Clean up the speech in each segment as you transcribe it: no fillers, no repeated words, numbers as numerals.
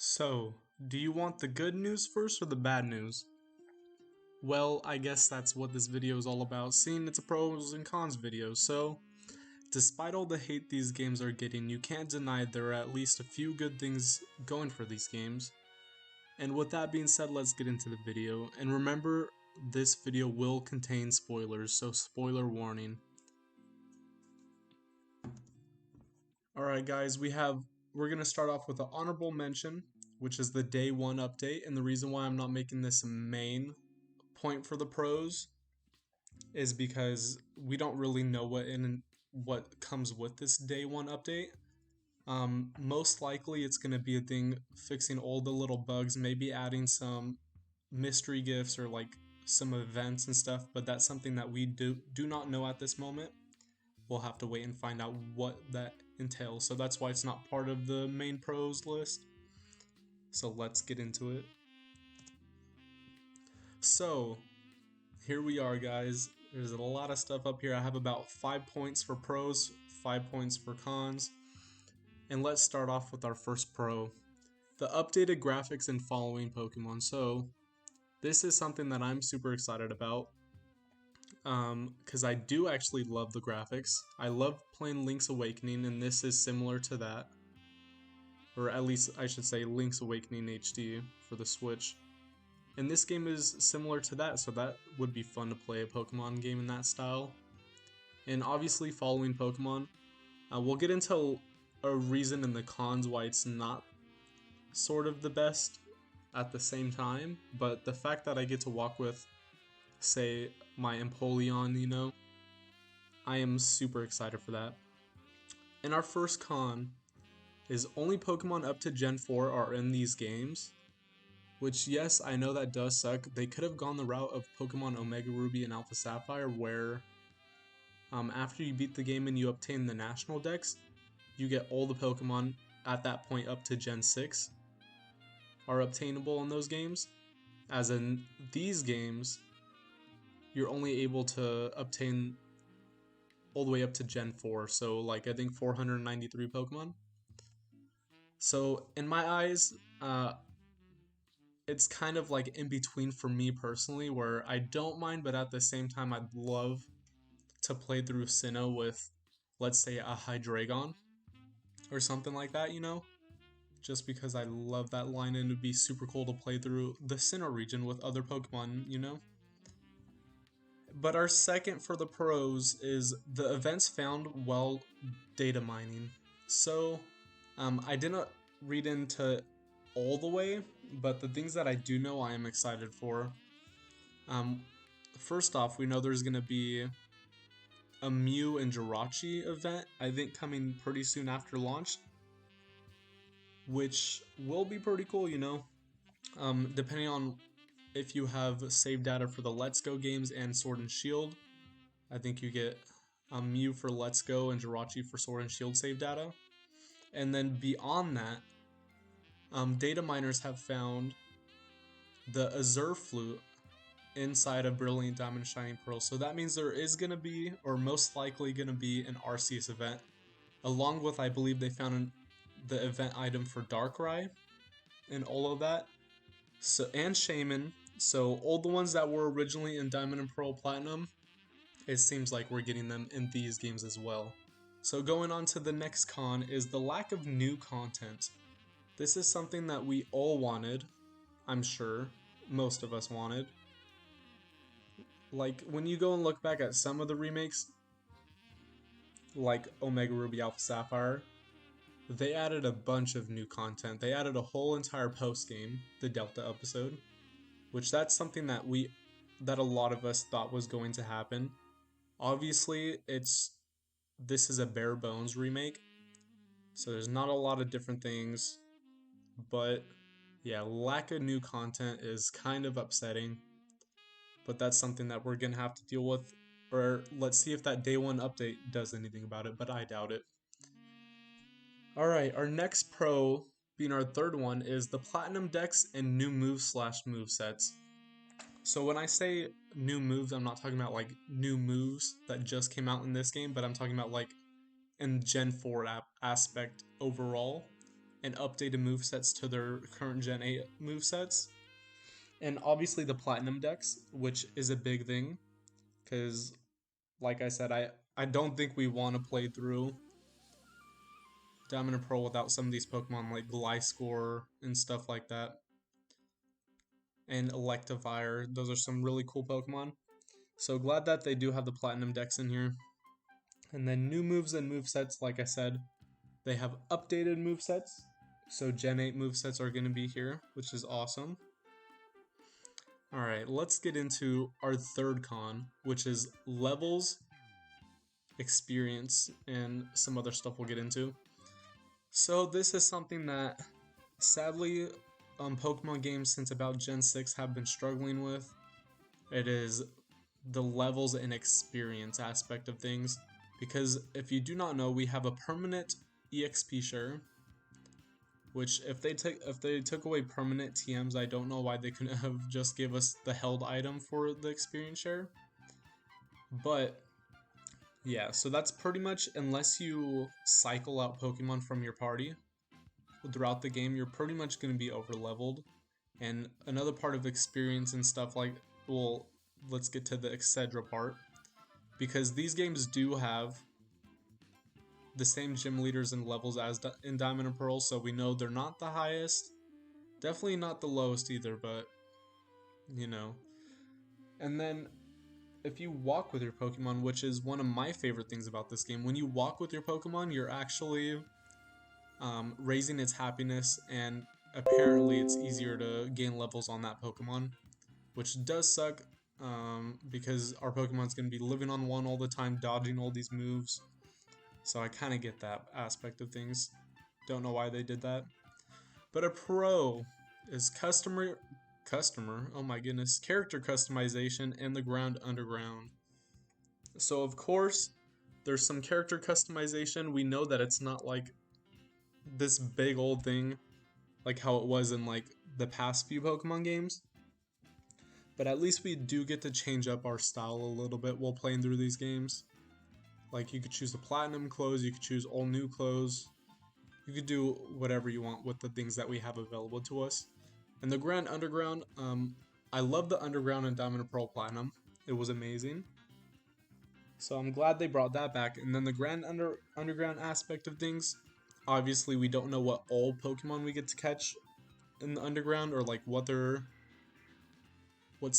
So, do you want the good news first or the bad news? Well, I guess that's what this video is all about, seeing it's a pros and cons video. So, despite all the hate these games are getting, you can't deny there are at least a few good things going for these games. And with that being said, let's get into the video. And remember, this video will contain spoilers, so spoiler warning. Alright guys, we're going to start off with an honorable mention, which is the day 1 update. And the reason why I'm not making this a main point for the pros is because we don't really know what comes with this day 1 update. Most likely it's going to be a thing fixing all the little bugs, maybe adding some mystery gifts or like some events and stuff, but that's something that we do not know at this moment. We'll have to wait and find out what that entails. So that's why it's not part of the main pros list. So let's get into it. So here we are, guys. There's a lot of stuff up here. I have about 5 points for pros, 5 points for cons. And let's start off with our first pro. The updated graphics and following Pokemon. So this is something that I'm super excited about. Because I do actually love the graphics. I love playing Link's Awakening, and this is similar to that. Or at least I should say Link's Awakening HD for the Switch. And this game is similar to that, so that would be fun to play a Pokemon game in that style. And obviously following Pokemon. We'll get into a reason and the cons why it's not sort of the best at the same time, but the fact that I get to walk with, say, my Empoleon, you know, I am super excited for that. And our first con is only Pokemon up to Gen 4 are in these games. Which, yes, I know that does suck. They could have gone the route of Pokemon Omega Ruby and Alpha Sapphire, where after you beat the game and you obtain the National Dex, you get all the Pokemon at that point up to Gen 6 are obtainable in those games. As in these games, you're only able to obtain all the way up to Gen 4, so like I think 493 Pokemon. So in my eyes, it's kind of like in between for me personally, where I don't mind, but at the same time I'd love to play through Sinnoh with, let's say, a Hydreigon or something like that, you know? Just because I love that line and it'd be super cool to play through the Sinnoh region with other Pokemon, you know? But our second for the pros is the events found while data mining. So, I didn't read into all the way, but the things that I do know I am excited for. First off, we know there's going to be a Mew and Jirachi event, I think coming pretty soon after launch, which will be pretty cool, you know, depending on if you have save data for the Let's Go games and Sword and Shield. I think you get Mew for Let's Go and Jirachi for Sword and Shield save data. And then beyond that, data miners have found the Azure Flute inside of Brilliant Diamond Shining Pearl. So that means there is going to be, or most likely going to be, an Arceus event. Along with, I believe they found the event item for Darkrai and all of that. So, and Shaman. So all the ones that were originally in Diamond and Pearl Platinum, it seems like we're getting them in these games as well. So going on to the next con is the lack of new content. This is something that we all wanted, I'm sure, most of us wanted. Like, when you go and look back at some of the remakes, like Omega Ruby Alpha Sapphire, they added a bunch of new content. They added a whole entire post-game, the Delta episode, which that's something that a lot of us thought was going to happen. Obviously, this is a bare bones remake, so there's not a lot of different things, but yeah, lack of new content is kind of upsetting, but that's something that we're gonna have to deal with, or let's see if that day 1 update does anything about it, but I doubt it. Alright, our next pro, being our third one, is the Platinum Dex and new moves/movesets. So when I say new moves, I'm not talking about like new moves that just came out in this game, but I'm talking about like in Gen 4 aspect overall. and updated movesets to their current Gen 8 movesets. And obviously the Platinum decks, which is a big thing, because like I said, I don't think we want to play through Diamond and Pearl without some of these Pokemon like Gliscor and stuff like that. And Electivire, those are some really cool Pokemon. So glad that they do have the Platinum decks in here. And then new moves and movesets, like I said, they have updated movesets. So Gen 8 movesets are going to be here, which is awesome. Alright, let's get into our third con, which is levels, experience, and some other stuff we'll get into. So this is something that sadly Pokemon games since about Gen 6 have been struggling with. It is the levels and experience aspect of things, because if you do not know, we have a permanent EXP share, which if they took away permanent TMs, I don't know why they couldn't have just give us the held item for the experience share. But yeah, so that's pretty much, unless you cycle out Pokemon from your party throughout the game, you're pretty much going to be over leveled. And another part of experience and stuff like, well, let's get to the Excedra part, because these games do have the same gym leaders and levels as in Diamond and Pearl, so we know they're not the highest, definitely not the lowest either, but you know. And then if you walk with your Pokemon, which is one of my favorite things about this game, when you walk with your Pokemon, you're actually raising its happiness, and apparently it's easier to gain levels on that Pokemon, which does suck, because our Pokemon's going to be living on one all the time, dodging all these moves. So I kind of get that aspect of things. Don't know why they did that. But a pro is oh my goodness, character customization and the ground underground. So of course, there's some character customization. We know that it's not like this big old thing like how it was in like the past few Pokemon games. But at least we do get to change up our style a little bit while playing through these games. Like you could choose the platinum clothes, you could choose all new clothes. You could do whatever you want with the things that we have available to us. And the Grand Underground, I love the Underground in Diamond and Pearl Platinum. It was amazing. So I'm glad they brought that back. And then the Grand Underground aspect of things, obviously we don't know what all Pokemon we get to catch in the Underground, or like what's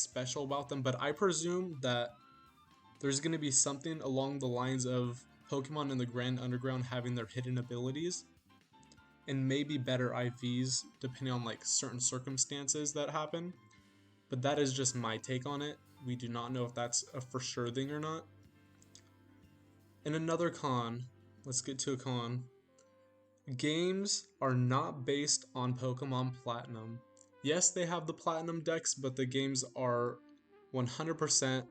special about them, but I presume that there's going to be something along the lines of Pokemon in the Grand Underground having their hidden abilities, and maybe better IVs depending on like certain circumstances that happen. But that is just my take on it. We do not know if that's a for sure thing or not. And another con, let's get to a con. Games are not based on Pokemon Platinum. Yes, they have the Platinum decks, but the games are 100%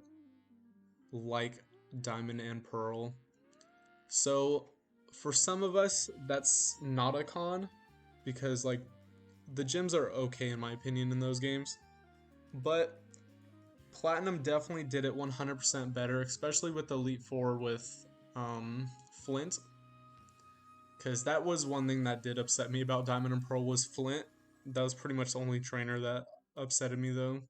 like Diamond and Pearl. So for some of us, that's not a con, because like the gyms are okay in my opinion in those games, but Platinum definitely did it 100% better, especially with Elite Four with Flint, because that was one thing that did upset me about Diamond and Pearl was Flint. That was pretty much the only trainer that upsetted me though.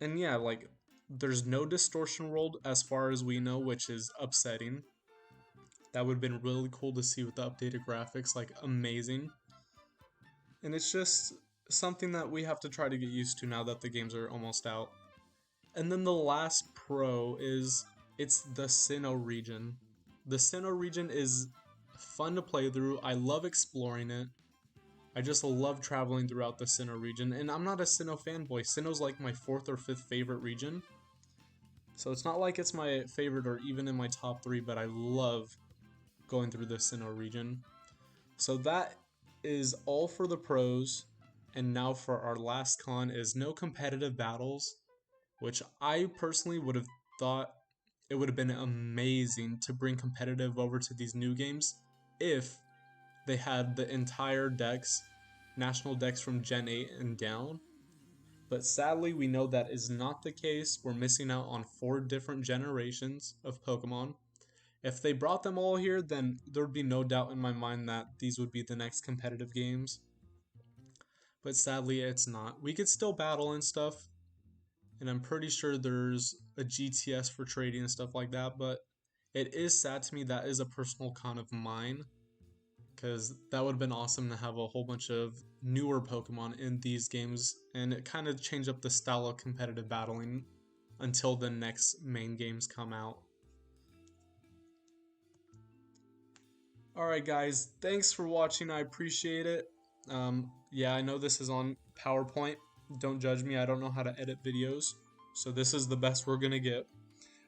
And yeah, like there's no distortion rolled as far as we know, which is upsetting. That would have been really cool to see with the updated graphics, like amazing. And it's just something that we have to try to get used to now that the games are almost out. And then the last pro is it's the Sinnoh Region. The Sinnoh Region is fun to play through. I love exploring it. I just love traveling throughout the Sinnoh region, and I'm not a Sinnoh fanboy. Sinnoh's like my 4th or 5th favorite region. So it's not like it's my favorite or even in my top 3, but I love going through the Sinnoh region. So that is all for the pros, and now for our last con is no competitive battles, which I personally would have thought it would have been amazing to bring competitive over to these new games if they had the entire decks, national decks from Gen 8 and down. But sadly, we know that is not the case. We're missing out on 4 different generations of Pokemon. If they brought them all here, then there would be no doubt in my mind that these would be the next competitive games. But sadly, it's not. We could still battle and stuff, and I'm pretty sure there's a GTS for trading and stuff like that, but it is sad to me that is a personal con of mine, because that would have been awesome to have a whole bunch of newer Pokemon in these games, and it kind of changed up the style of competitive battling until the next main games come out. Alright guys, thanks for watching, I appreciate it. Yeah, I know this is on PowerPoint, don't judge me, I don't know how to edit videos, so this is the best we're gonna get.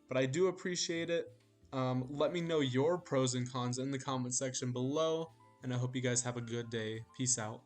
But I do appreciate it. Let me know your pros and cons in the comment section below, and I hope you guys have a good day. Peace out.